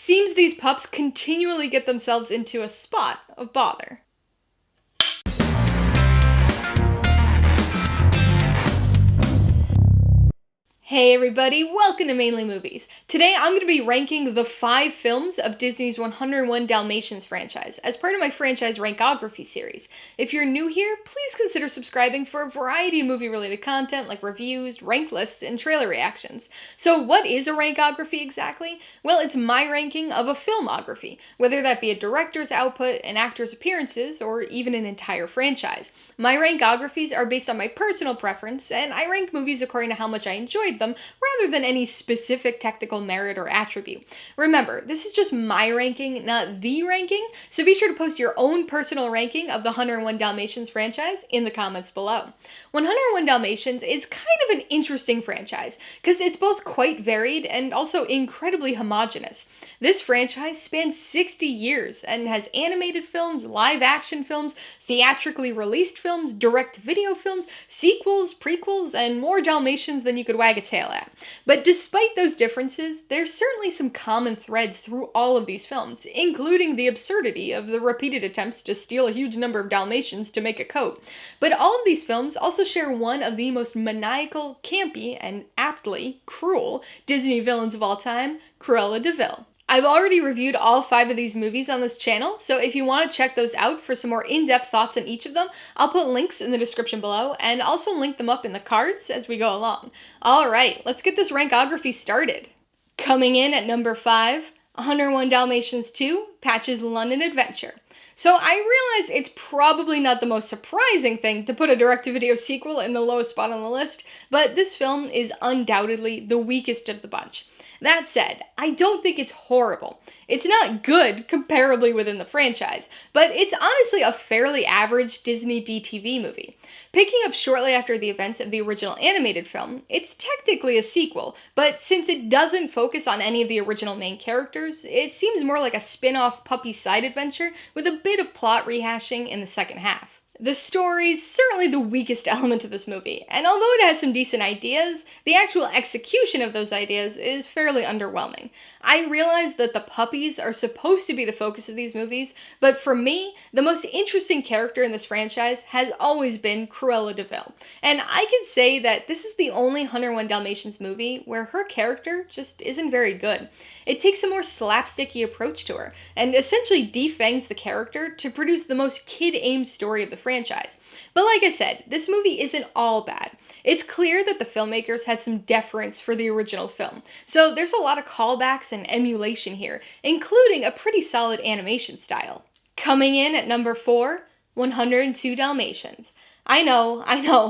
Seems these pups continually get themselves into a spot of bother. Hey everybody, welcome to Mainely Movies. Today I'm going to be ranking the 5 films of Disney's 101 Dalmatians franchise as part of my franchise Rankography series. If you're new here, please consider subscribing for a variety of movie-related content like reviews, rank lists, and trailer reactions. So what is a Rankography exactly? Well, it's my ranking of a filmography, whether that be a director's output, an actor's appearances, or even an entire franchise. My Rankographies are based on my personal preference, and I rank movies according to how much I enjoyed them, rather than any specific technical merit or attribute. Remember, this is just my ranking, not the ranking, so be sure to post your own personal ranking of the 101 Dalmatians franchise in the comments below. 101 Dalmatians is kind of an interesting franchise, because it's both quite varied and also incredibly homogenous. This franchise spans 60 years and has animated films, live-action films, theatrically released films, direct-to-video films, sequels, prequels, and more Dalmatians than you could wag a tail at. But despite those differences, there's certainly some common threads through all of these films, including the absurdity of the repeated attempts to steal a huge number of Dalmatians to make a coat. But all of these films also share one of the most maniacal, campy, and aptly cruel Disney villains of all time, Cruella de Vil. I've already reviewed all 5 of these movies on this channel, so if you want to check those out for some more in-depth thoughts on each of them, I'll put links in the description below, and also link them up in the cards as we go along. Alright, let's get this Rankography started. Coming in at number 5, 101 Dalmatians 2, Patch's London Adventure. So I realize it's probably not the most surprising thing to put a direct-to-video sequel in the lowest spot on the list, but this film is undoubtedly the weakest of the bunch. That said, I don't think it's horrible. It's not good comparably within the franchise, but it's honestly a fairly average Disney DTV movie. Picking up shortly after the events of the original animated film, it's technically a sequel, but since it doesn't focus on any of the original main characters, it seems more like a spin-off puppy side adventure with a bit of plot rehashing in the second half. The story's certainly the weakest element of this movie, and although it has some decent ideas, the actual execution of those ideas is fairly underwhelming. I realize that the puppies are supposed to be the focus of these movies, but for me, the most interesting character in this franchise has always been Cruella de Vil, and I can say that this is the only 101 Dalmatians movie where her character just isn't very good. It takes a more slapsticky approach to her, and essentially defangs the character to produce the most kid-aimed story of the franchise. But like I said, this movie isn't all bad. It's clear that the filmmakers had some deference for the original film, so there's a lot of callbacks and emulation here, including a pretty solid animation style. Coming in at number 4, 102 Dalmatians. I know,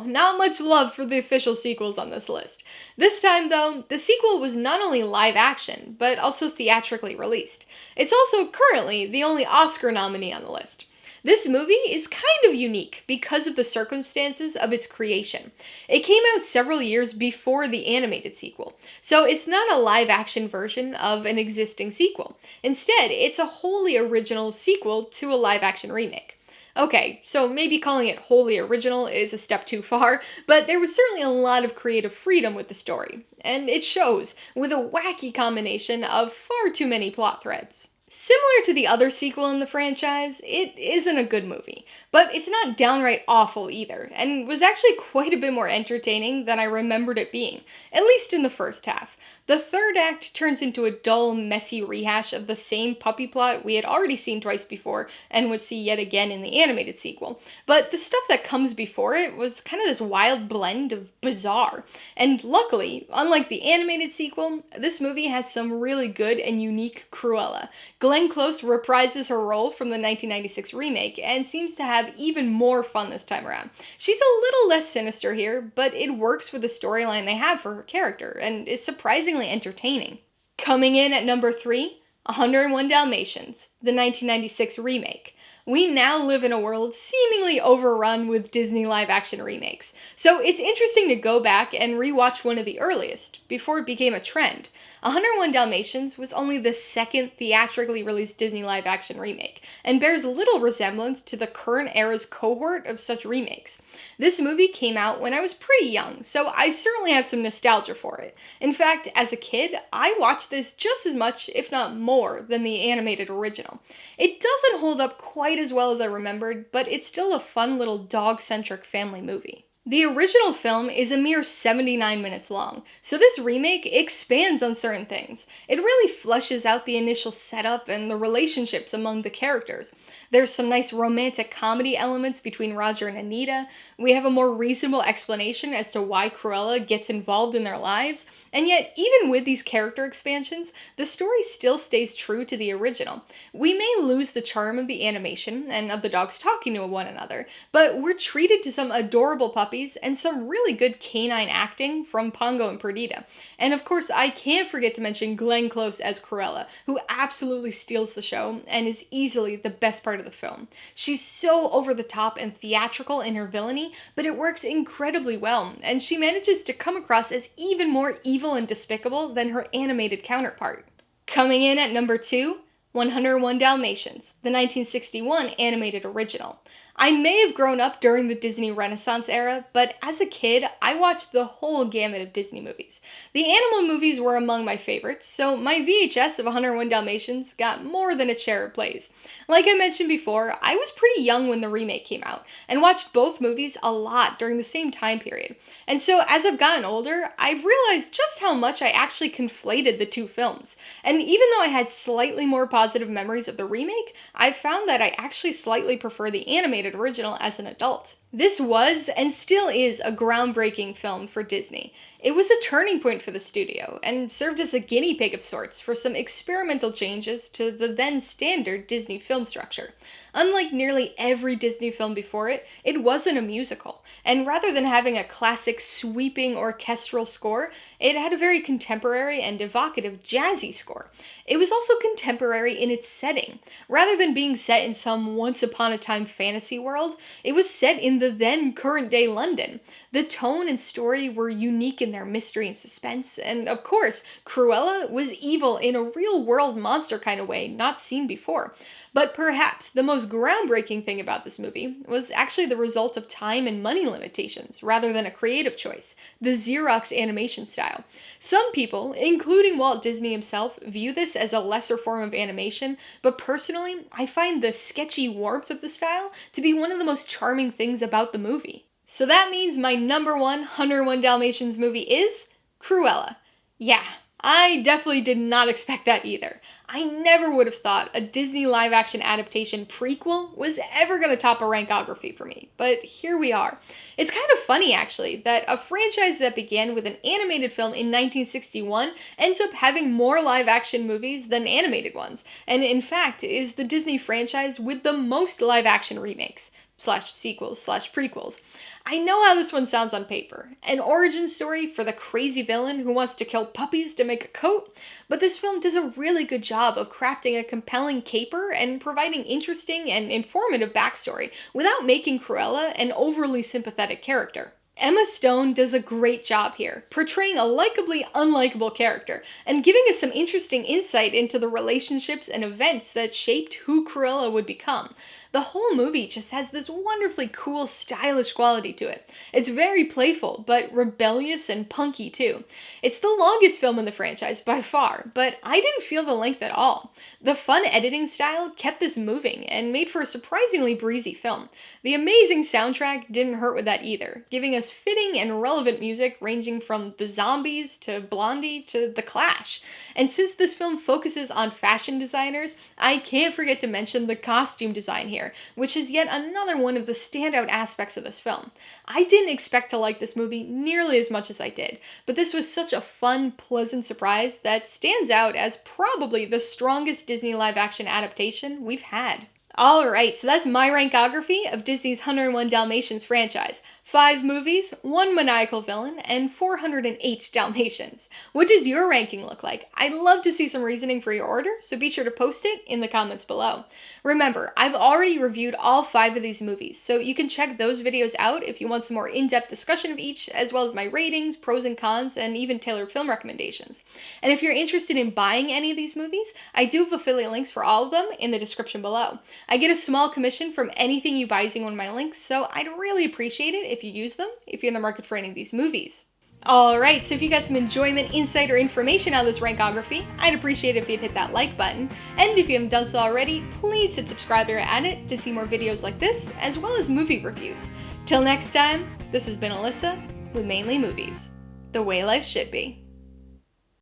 not much love for the official sequels on this list. This time, though, the sequel was not only live action, but also theatrically released. It's also currently the only Oscar nominee on the list. This movie is kind of unique because of the circumstances of its creation. It came out several years before the animated sequel, so it's not a live-action version of an existing sequel. Instead, it's a wholly original sequel to a live-action remake. Okay, so maybe calling it wholly original is a step too far, but there was certainly a lot of creative freedom with the story, and it shows, with a wacky combination of far too many plot threads. Similar to the other sequel in the franchise, it isn't a good movie, but it's not downright awful either, and was actually quite a bit more entertaining than I remembered it being, at least in the first half. The third act turns into a dull, messy rehash of the same puppy plot we had already seen twice before and would see yet again in the animated sequel. But the stuff that comes before it was kind of this wild blend of bizarre. And luckily, unlike the animated sequel, this movie has some really good and unique Cruella. Glenn Close reprises her role from the 1996 remake and seems to have even more fun this time around. She's a little less sinister here, but it works for the storyline they have for her character and is surprisingly entertaining. Coming in at number 3, 101 Dalmatians, the 1996 remake. We now live in a world seemingly overrun with Disney live-action remakes, so it's interesting to go back and rewatch one of the earliest, before it became a trend. 101 Dalmatians was only the second theatrically released Disney live-action remake, and bears little resemblance to the current era's cohort of such remakes. This movie came out when I was pretty young, so I certainly have some nostalgia for it. In fact, as a kid, I watched this just as much, if not more, than the animated original. It doesn't hold up quite as well as I remembered, but it's still a fun little dog-centric family movie. The original film is a mere 79 minutes long, so this remake expands on certain things. It really fleshes out the initial setup and the relationships among the characters. There's some nice romantic comedy elements between Roger and Anita. We have a more reasonable explanation as to why Cruella gets involved in their lives, and yet, even with these character expansions, the story still stays true to the original. We may lose the charm of the animation and of the dogs talking to one another, but we're treated to some adorable puppies and some really good canine acting from Pongo and Perdita. And of course, I can't forget to mention Glenn Close as Cruella, who absolutely steals the show and is easily the best part of the film. She's so over the top and theatrical in her villainy, but it works incredibly well, and she manages to come across as even more evil and despicable than her animated counterpart. Coming in at number 2, 101 Dalmatians, the 1961 animated original. I may have grown up during the Disney Renaissance era, but as a kid, I watched the whole gamut of Disney movies. The animal movies were among my favorites, so my VHS of 101 Dalmatians got more than its share of plays. Like I mentioned before, I was pretty young when the remake came out, and watched both movies a lot during the same time period. And so as I've gotten older, I've realized just how much I actually conflated the two films. And even though I had slightly more positive memories of the remake, I've found that I actually slightly prefer the animated original as an adult. This was, and still is, a groundbreaking film for Disney. It was a turning point for the studio, and served as a guinea pig of sorts for some experimental changes to the then standard Disney film structure. Unlike nearly every Disney film before it, it wasn't a musical, and rather than having a classic sweeping orchestral score, it had a very contemporary and evocative jazzy score. It was also contemporary in its setting. Rather than being set in some once-upon-a-time fantasy world, it was set in the then current-day London. The tone and story were unique in their mystery and suspense, and of course, Cruella was evil in a real-world monster kind of way not seen before. But perhaps the most groundbreaking thing about this movie was actually the result of time and money limitations, rather than a creative choice, the Xerox animation style. Some people, including Walt Disney himself, view this as a lesser form of animation, but personally, I find the sketchy warmth of the style to be one of the most charming things about the movie. So that means my number 101 Dalmatians movie is Cruella. Yeah, I definitely did not expect that either. I never would have thought a Disney live-action adaptation prequel was ever going to top a Rankography for me, but here we are. It's kind of funny, actually, that a franchise that began with an animated film in 1961 ends up having more live-action movies than animated ones, and in fact is the Disney franchise with the most live-action remakes. /sequels/prequels. I know how this one sounds on paper. An origin story for the crazy villain who wants to kill puppies to make a coat, but this film does a really good job of crafting a compelling caper and providing interesting and informative backstory without making Cruella an overly sympathetic character. Emma Stone does a great job here, portraying a likably unlikable character, and giving us some interesting insight into the relationships and events that shaped who Cruella would become. The whole movie just has this wonderfully cool, stylish quality to it. It's very playful, but rebellious and punky too. It's the longest film in the franchise by far, but I didn't feel the length at all. The fun editing style kept this moving and made for a surprisingly breezy film. The amazing soundtrack didn't hurt with that either, giving us fitting and relevant music ranging from The Zombies to Blondie to The Clash. And since this film focuses on fashion designers, I can't forget to mention the costume design here, which is yet another one of the standout aspects of this film. I didn't expect to like this movie nearly as much as I did, but this was such a fun, pleasant surprise that stands out as probably the strongest Disney live-action adaptation we've had. Alright, so that's my rankography of Disney's 101 Dalmatians franchise. 5 movies, 1 maniacal villain, and 408 Dalmatians. What does your ranking look like? I'd love to see some reasoning for your order, so be sure to post it in the comments below. Remember, I've already reviewed all 5 of these movies, so you can check those videos out if you want some more in-depth discussion of each, as well as my ratings, pros and cons, and even tailored film recommendations. And if you're interested in buying any of these movies, I do have affiliate links for all of them in the description below. I get a small commission from anything you buy using one of my links, so I'd really appreciate it if you use them if you're in the market for any of these movies. Alright, so if you got some enjoyment, insight, or information out of this rankography, I'd appreciate it if you'd hit that like button. And if you haven't done so already, please hit subscribe or add it to see more videos like this, as well as movie reviews. Till next time, this has been Alyssa with Mainly Movies, the way life should be.